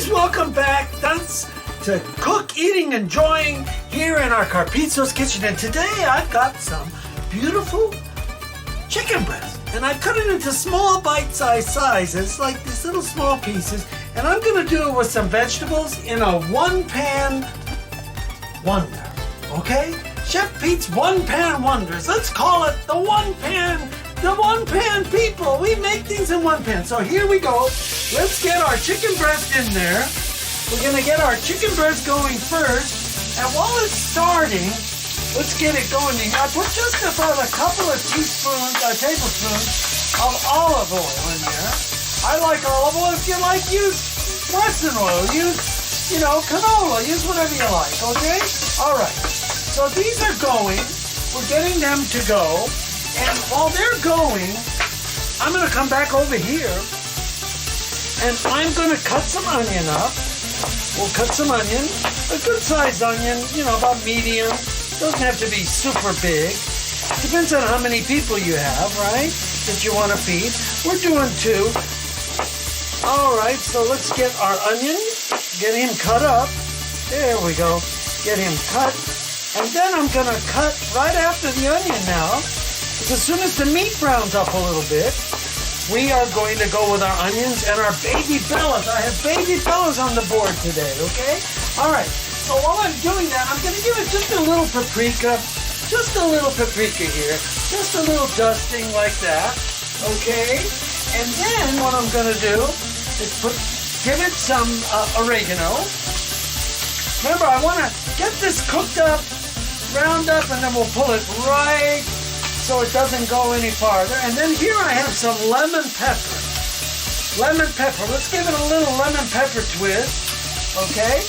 guys, welcome back. That's to Cook, Eating, Enjoying here in our Carpizzo's kitchen. And today I've got some beautiful chicken breast. And I cut it into small bite-sized sizes, like these little small pieces. And I'm gonna do it with some vegetables in a one-pan wonder, okay? Chef Pete's one-pan wonders. Let's call it the one-pan people. We make things in one pan. So here we go. Let's get our chicken breast in there. We're gonna get our chicken breast going first. And while it's starting, let's get it going. I put just about a couple of tablespoons of olive oil in there. I like olive oil. If you like, use Western oil. Use, canola. Use whatever you like, okay? All right. So these are going. We're getting them to go. And while they're going, I'm going to come back over here and I'm going to cut some onion up. We'll cut some onion, a good sized onion, about medium. Doesn't have to be super big. Depends on how many people you have, right? That you want to feed. We're doing 2. All right, so let's get our onion, get him cut up. There we go. Get him cut. And then I'm going to cut right after the onion now. As soon as the meat browns up a little bit, we are going to go with our onions and our baby bellas. I have baby bellas on the board today, okay? All right, so while I'm doing that, I'm gonna give it just a little paprika. Just a little paprika here. Just a little dusting like that, okay? And then what I'm gonna do is give it some oregano. Remember, I wanna get this cooked up, browned up, and then we'll pull it right so it doesn't go any farther. And then here I have some lemon pepper. Lemon pepper. Let's give it a little lemon pepper twist, okay?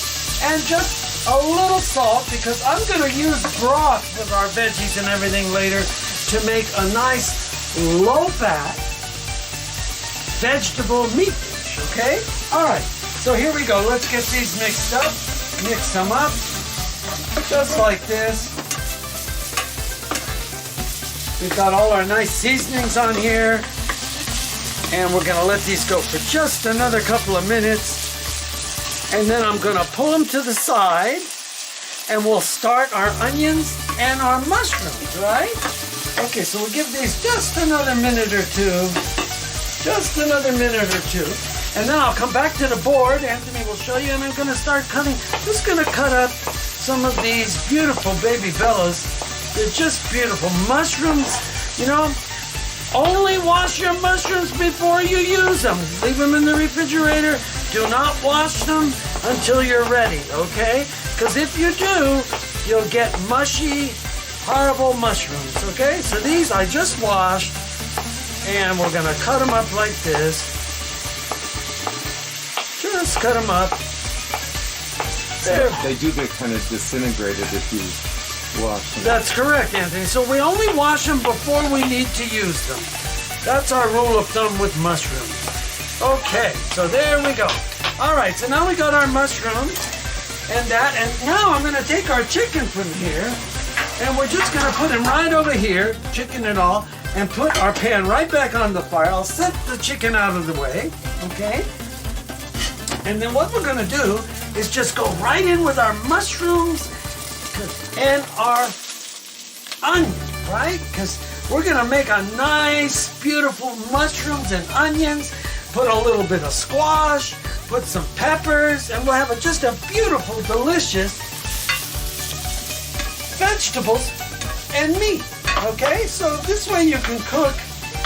And just a little salt, because I'm going to use broth with our veggies and everything later to make a nice low-fat vegetable meat dish, okay? All right, so here we go. Let's get these mixed up. Mix them up, just like this. We've got all our nice seasonings on here, and we're gonna let these go for just another couple of minutes, and then I'm gonna pull them to the side, and we'll start our onions and our mushrooms, right? Okay, so we'll give these just another minute or two, and then I'll come back to the board. Anthony will show you, and I'm gonna start cutting. Just gonna cut up some of these beautiful baby bellas. They're just beautiful. Mushrooms, only wash your mushrooms before you use them. Leave them in the refrigerator. Do not wash them until you're ready, okay? Because if you do, you'll get mushy, horrible mushrooms, okay? So these I just washed, and we're gonna cut them up like this. Just cut them up. There. They do get kind of disintegrated if you wash them. That's correct, Anthony. So we only wash them before we need to use them. That's our rule of thumb with mushrooms. Okay, so there we go. All right, so now we got our mushrooms and now I'm gonna take our chicken from here, and we're just gonna put him right over here, chicken and all, and put our pan right back on the fire. I'll set the chicken out of the way, okay? And then what we're gonna do is just go right in with our mushrooms and our onion, right? Because we're gonna make a nice, beautiful mushrooms and onions, put a little bit of squash, put some peppers, and we'll have just a beautiful, delicious vegetables and meat, okay? So this way you can cook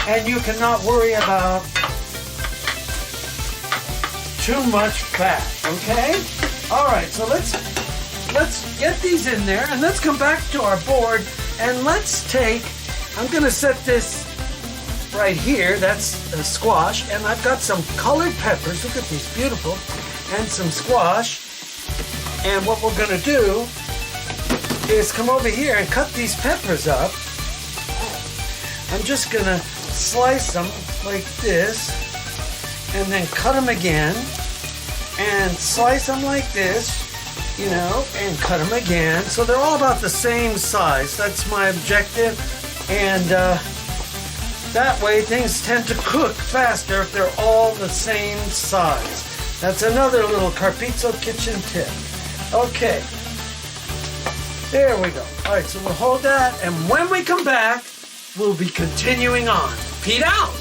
and you cannot worry about too much fat, okay? All right, so let's get these in there, and let's come back to our board, and I'm gonna set this right here. That's a squash, and I've got some colored peppers. Look at these, beautiful, and some squash. And what we're gonna do is come over here and cut these peppers up. I'm just gonna slice them like this, and then cut them again, and slice them like this, and cut them again. So they're all about the same size. That's my objective. And that way things tend to cook faster if they're all the same size. That's another little Carpizzo kitchen tip. Okay. There we go. All right, so we'll hold that, and when we come back, we'll be continuing on. Pete out.